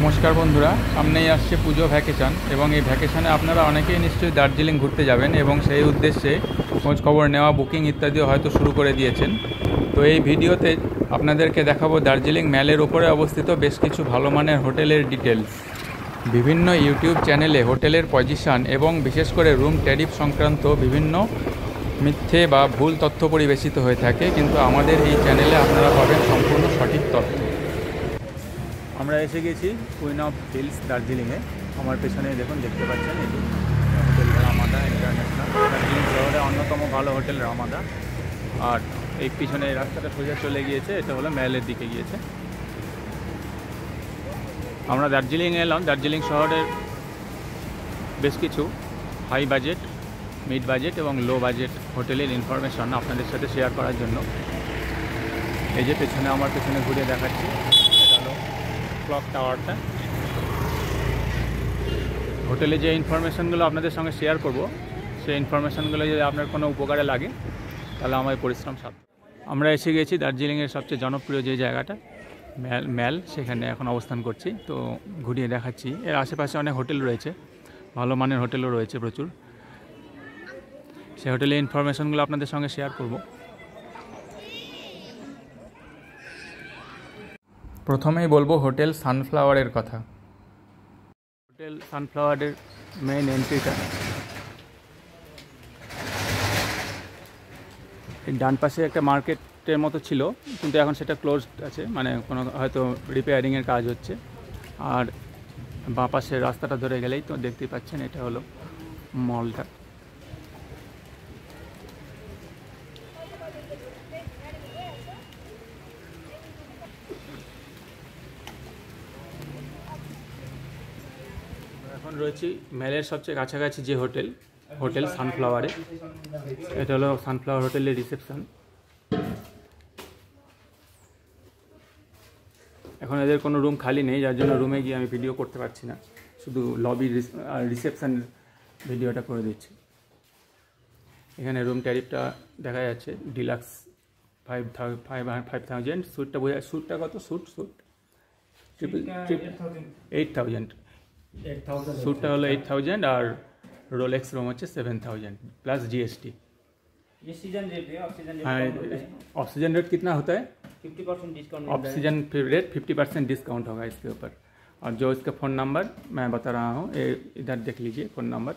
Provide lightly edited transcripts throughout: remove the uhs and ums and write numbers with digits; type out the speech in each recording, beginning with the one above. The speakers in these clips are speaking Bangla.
নমস্কার বন্ধুরা, সামনেই আসছে পুজো ভ্যাকেশন এবং এই ভ্যাকেশনে আপনারা অনেকেই নিশ্চয়ই দার্জিলিং ঘুরতে যাবেন এবং সেই উদ্দেশ্যে খোঁজ খবর নেওয়া, বুকিং ইত্যাদিও হয়তো শুরু করে দিয়েছেন। তো এই ভিডিওতে আপনাদেরকে দেখাবো দার্জিলিং ম্যালের ওপরে অবস্থিত বেশ কিছু ভালো মানের হোটেলের ডিটেলস। বিভিন্ন ইউটিউব চ্যানেলে হোটেলের পজিশন এবং বিশেষ করে রুম ট্যারিফ সংক্রান্ত বিভিন্ন মিথ্যে বা ভুল তথ্য পরিবেশিত হয়ে থাকে, কিন্তু আমাদের এই চ্যানেলে আপনারা পাবেন সম্পূর্ণ সঠিক তথ্য। আমরা এসে গেছি কুইন অফ হিলস দার্জিলিংয়ে। আমার পেছনে দেখুন, দেখতে পাচ্ছেন এটি হোটেল রামাদা ইন্টারন্যাশনাল, দার্জিলিং শহরে অন্যতম ভালো হোটেল রামাদা। আর এই পিছনে এই রাস্তাটা সোজা চলে গিয়েছে, এটা হলো ম্যালের দিকে গিয়েছে। আমরা দার্জিলিংয়ে এলাম। দার্জিলিং শহরের বেশ কিছু হাই বাজেট, মিড বাজেট এবং লো বাজেট হোটেলের ইনফরমেশন আপনাদের সাথে শেয়ার করার জন্য এই যে পেছনে আমার পেছনে ঘুরে দেখাচ্ছি, এটা হলো ক্লক টাওয়ারটা। হোটেলে যে ইনফরমেশনগুলো আপনাদের সঙ্গে শেয়ার করব, সেই ইনফরমেশনগুলো যদি আপনার কোনো উপকারে লাগে তাহলে আমার পরিশ্রম সার্থক। আমরা এসে গেছি দার্জিলিংয়ের সবচেয়ে জনপ্রিয় যে জায়গাটা ম্যাল, সেখানে এখন অবস্থান করছি। তো ঘুরিয়ে দেখাচ্ছি। এর আশেপাশে অনেক হোটেল রয়েছে, ভালো মানের হোটেলও রয়েছে প্রচুর। সেই হোটেলের ইনফরমেশনগুলো আপনাদের সঙ্গে শেয়ার করব। প্রথমেই বলবো হোটেল সানফ্লাওয়ারের কথা। হোটেল সানফ্লাওয়ারের মেইন এন্ট্রিটা এই ডান পাশে একটা মার্কেটের মতো ছিল, কিন্তু এখন সেটা ক্লোজড আছে, মানে কোনো হয়তো রিপেয়ারিংয়ের কাজ হচ্ছে। আর বাঁ পাশের রাস্তাটা ধরে গেলেই তো দেখতেই পাচ্ছেন, এটা হলো মলটা। এখন রয়েছি ম্যালের সবচেয়ে কাছাকাছি যে হোটেল সানফ্লাওয়ারে। এটা হলো সানফ্লাওয়ার হোটেলের রিসেপশন। এখন এদের কোনো রুম খালি নেই, যার জন্য রুমে গিয়ে আমি ভিডিও করতে পারছি না, শুধু লবি আর রিসেপশন ভিডিওটা করে দিচ্ছি। এখানে রুম ট্যারিফটা দেখা যাচ্ছে, ডিলাক্স 5000। স্যুটটা বোঝা, স্যুটটা কত? স্যুট 8000। স্যুটটা হলো 8000 আর रोलेक्स रूम होच्छे 7000 प्लस जीएसटी। ये सीजन रेट है, ऑक्सीजन रेट कितना होता है? 50% डिस्काउंट। ऑक्सीजन रेट 50% डिस्काउंट होगा इसके ऊपर। और जो इसका फ़ोन नंबर मैं बता रहा हूँ, इधर देख लीजिए फ़ोन नंबर।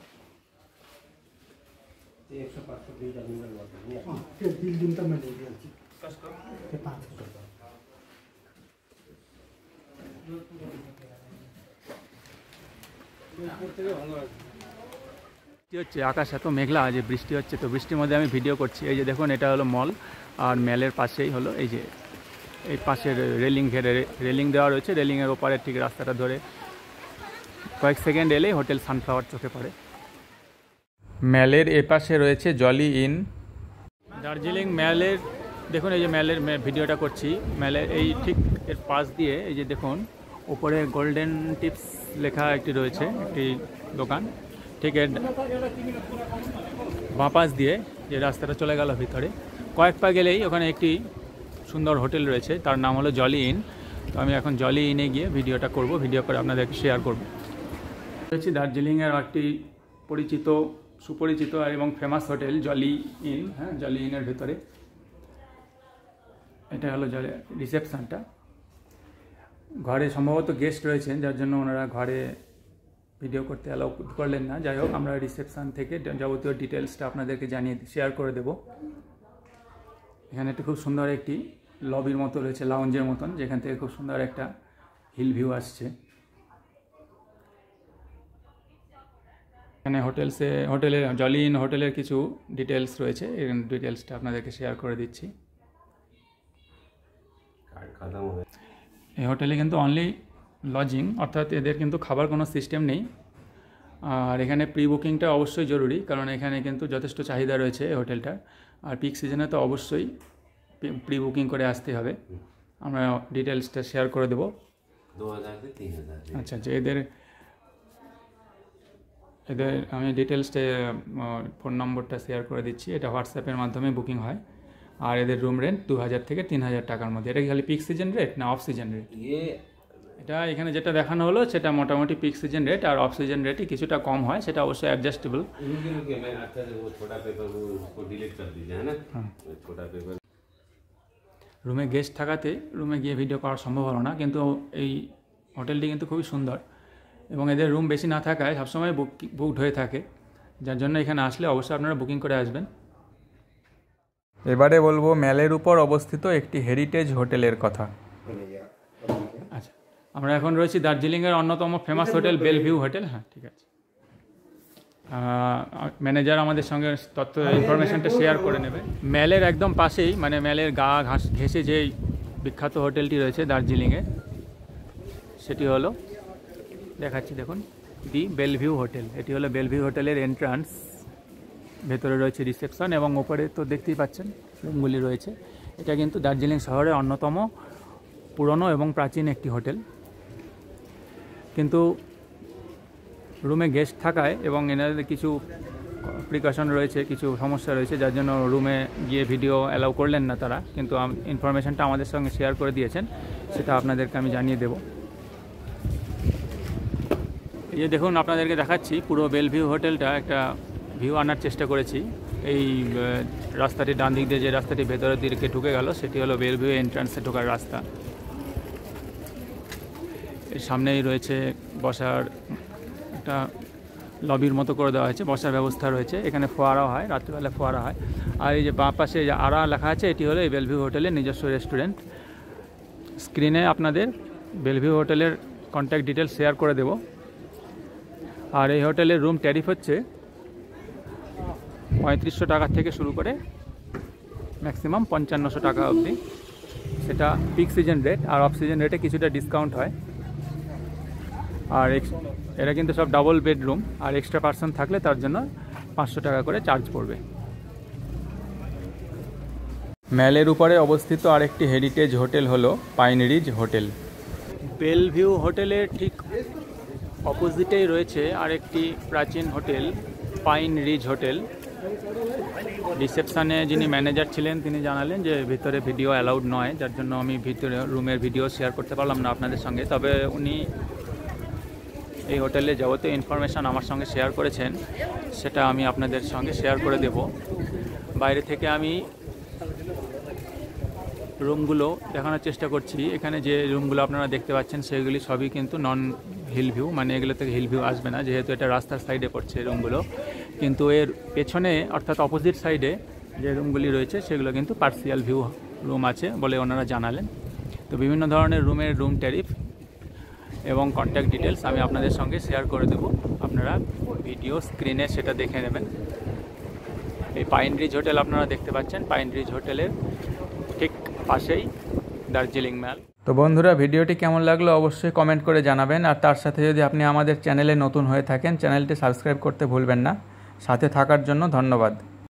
হচ্ছে আকাশ এত মেঘলা, যে বৃষ্টি হচ্ছে, তো বৃষ্টির মধ্যে আমি ভিডিও করছি। এই যে দেখুন, এটা হলো মল, আর ম্যালের পাশেই হলো এই যে এই পাশের রেলিং, ঘেরে রেলিং দেওয়া রয়েছে। রেলিংয়ের ওপারে ঠিক রাস্তাটা ধরে কয়েক সেকেন্ড এলেই হোটেল সানফ্লাওয়ার চোখে পড়ে। ম্যালের এ পাশে রয়েছে জলি ইন। দার্জিলিং ম্যালের দেখুন, এই যে ম্যালের ভিডিওটা করছি, ম্যালের এই ঠিক এর পাশ দিয়ে এই যে দেখুন ওপরে গোল্ডেন টিপস লেখা একটি রয়েছে, একটি দোকান। ঠিক এর বাঁ পাশ দিয়ে যে রাস্তাটা চলে গেল ভিতরে, কয়েক পা গেলেই ওখানে একটি সুন্দর হোটেল রয়েছে, তার নাম হলো জলি ইন। তো আমি এখন জলি ইনে গিয়ে ভিডিওটা করব, ভিডিও করে আপনাদেরকে শেয়ার করব। রয়েছি দার্জিলিংয়ের একটি সুপরিচিত এবং ফেমাস হোটেল জলি ইন। হ্যাঁ, জলি ইনের ভেতরে এটা হলো রিসেপশনটা। ঘরে সম্ভবত গেস্ট রয়েছেন, যার জন্য ওনারা ঘরে ভিডিও করতে অ্যালাউ করলেন না। যাই হোক, আমরা রিসেপশন থেকে যাবতীয় ডিটেলসটা আপনাদেরকে শেয়ার করে দেব। এখানে একটা খুব সুন্দর একটি লবির মতো রয়েছে, লাউঞ্জের মতন, যেখান থেকে খুব সুন্দর একটা হিল ভিউ আসছে। এখানে হোটেলের জলি ইন হোটেলের কিছু ডিটেলস রয়েছে, এই ডিটেলসটা আপনাদেরকে শেয়ার করে দিচ্ছি। এই হোটেলে কিন্তু অনলি লজিং, অর্থাৎ এদের কিন্তু খাবার কোনো সিস্টেম নেই। আর এখানে প্রি বুকিংটা অবশ্যই জরুরি, কারণ এখানে কিন্তু যথেষ্ট চাহিদা রয়েছে এই হোটেলটার। আর পিক সিজনে তো অবশ্যই প্রি বুকিং করে আসতে হবে। আমরা ডিটেলসটা শেয়ার করে দেবো। 2000 থেকে 3000। আচ্ছা, যে এদের আমি ডিটেলসটা ফোন নম্বরটা শেয়ার করে দিচ্ছি। এটা হোয়াটসঅ্যাপের মাধ্যমে বুকিং হয়। আর এদের রুম রেন্ট 2000 থেকে 3000 টাকার মধ্যে। এটা কি খালি পিক সিজন রেট না অফ সিজন রেট? এটা এখানে যেটা দেখানো হলো সেটা মোটামুটি পিক সিজন রেট, আর অফ সিজন রেটই কিছুটা কম হয়, সেটা অবশ্যই অ্যাডজাস্টেবল। রুমে গেস্ট থাকাতে রুমে গিয়ে ভিডিও করা সম্ভব হলো না, কিন্তু এই হোটেলটি কিন্তু খুবই সুন্দর এবং এদের রুম বেশি না থাকায় সবসময় বুকড হয়ে থাকে, যার জন্য এখানে আসলে অবশ্যই আপনারা বুকিং করে আসবেন। এবারে বলবো ম্যালের উপর অবস্থিত একটি হেরিটেজ হোটেলের কথা। আচ্ছা, আমরা এখন রয়েছি দার্জিলিংয়ের অন্যতম ফেমাস হোটেল বেলভিউ হোটেল। হ্যাঁ, ঠিক আছে। ম্যানেজার আমাদের সঙ্গে তথ্য ইনফরমেশনটা শেয়ার করে নেবে। ম্যালের একদম পাশেই, মানে ম্যালের গা ঘেঁষে যেই বিখ্যাত হোটেলটি রয়েছে দার্জিলিংয়ে, সেটি হলো, দেখাচ্ছি দেখুন, দি বেলভিউ হোটেল। এটি হলো বেলভিউ হোটেলের এন্ট্রান্স। ভেতরে রয়েছে রিসেপশন এবং ওপরে তো দেখতেই পাচ্ছেন রুমগুলি রয়েছে। এটা কিন্তু দার্জিলিং শহরের অন্যতম পুরনো এবং প্রাচীন একটি হোটেল, কিন্তু রুমে গেস্ট থাকায় এবং এনাদের কিছু প্রিকশন রয়েছে, কিছু সমস্যা রয়েছে, যার জন্য রুমে গিয়ে ভিডিও অ্যালাউ করলেন না তারা, কিন্তু ইনফরমেশনটা আমাদের সঙ্গে শেয়ার করে দিয়েছেন, সেটা আপনাদেরকে আমি জানিয়ে দেব। এই যে দেখুন, আপনাদেরকে দেখাচ্ছি পুরো বেলভিউ হোটেলটা, একটা ভিউ আনার চেষ্টা করেছি। এই রাস্তাটি ডান দিক দিয়ে যে রাস্তাটি ভেতরের দিকে ঢুকে গেল, সেটি হলো বেলভিউ এন্ট্রান্সে ঢোকার রাস্তা। এর সামনেই রয়েছে বসার একটা লবির মতো করে দেওয়া হয়েছে, বসার ব্যবস্থা রয়েছে। এখানে ফোয়ারা হয়, রাত্রিবেলা ফোয়ারা হয়। আর এই যে বাঁ পাশে যে আরা লেখা আছে, এটি হলো এই বেলভিউ হোটেলের নিজস্ব রেস্টুরেন্ট। স্ক্রিনে আপনাদের বেলভিউ হোটেলের কন্ট্যাক্ট ডিটেলস শেয়ার করে দেব। আর এই হোটেলের রুম ট্যারিফ হচ্ছে 3500 টাকা থেকে শুরু করে ম্যাক্সিমাম 5500 টাকা অবধি, সেটা পিক সিজন রেট। আর অফ সিজন রেটে কিছুটা ডিসকাউন্ট হয়। আর এরা কিন্তু সব ডাবল বেডরুম, আর এক্সট্রা পার্সন থাকলে তার জন্য 500 টাকা করে চার্জ পড়বে। ম্যালের উপরে অবস্থিত আরেকটি হেরিটেজ হোটেল হলো পাইন রিজ হোটেল। বেলভিউ হোটেলের ঠিক অপোজিটেই রয়েছে আরেকটি প্রাচীন হোটেল, পাইন রিজ হোটেল। রিসেপশানে যিনি ম্যানেজার ছিলেন তিনি জানালেন যে ভিতরে ভিডিও অ্যালাউড নয়, যার জন্য আমি ভিতরে রুমের ভিডিও শেয়ার করতে পারলাম না আপনাদের সঙ্গে। তবে উনি এই হোটেলে যাবতীয় ইনফরমেশান আমার সঙ্গে শেয়ার করেছেন, সেটা আমি আপনাদের সঙ্গে শেয়ার করে দেব। বাইরে থেকে আমি রুমগুলো দেখানোর চেষ্টা করছি। এখানে যে রুমগুলো আপনারা দেখতে পাচ্ছেন সেগুলি সবই কিন্তু নন হিল ভিউ, মানে এগুলো থেকে হিল ভিউ আসবে না, যেহেতু এটা রাস্তার সাইডে পড়ছে রুমগুলো। কিন্তু এর পেছনে অর্থাৎ অপোজিট সাইডে যে রুমগুলি রয়েছে সেগুলো কিন্তু পার্সিয়াল ভিউ রুম আছে বলে ওনারা জানালেন। তো বিভিন্ন ধরনের রুম ট্যারিফ এবং কন্ট্যাক্ট ডিটেলস আমি আপনাদের সঙ্গে শেয়ার করে দেব, আপনারা ভিডিও স্ক্রিনে সেটা দেখে নেবেন। এই পাইন রিজ হোটেল আপনারা দেখতে পাচ্ছেন, পাইন রিজ হোটেলের ঠিক পাশেই দার্জিলিং ম্যাল। তো বন্ধুরা, ভিডিওটি কেমন লাগলো অবশ্যই কমেন্ট করে জানাবেন। আর তার সাথে যদি আপনি আমাদের চ্যানেলে নতুন হয়ে থাকেন, চ্যানেলটি সাবস্ক্রাইব করতে ভুলবেন না। সাথে থাকার জন্য ধন্যবাদ।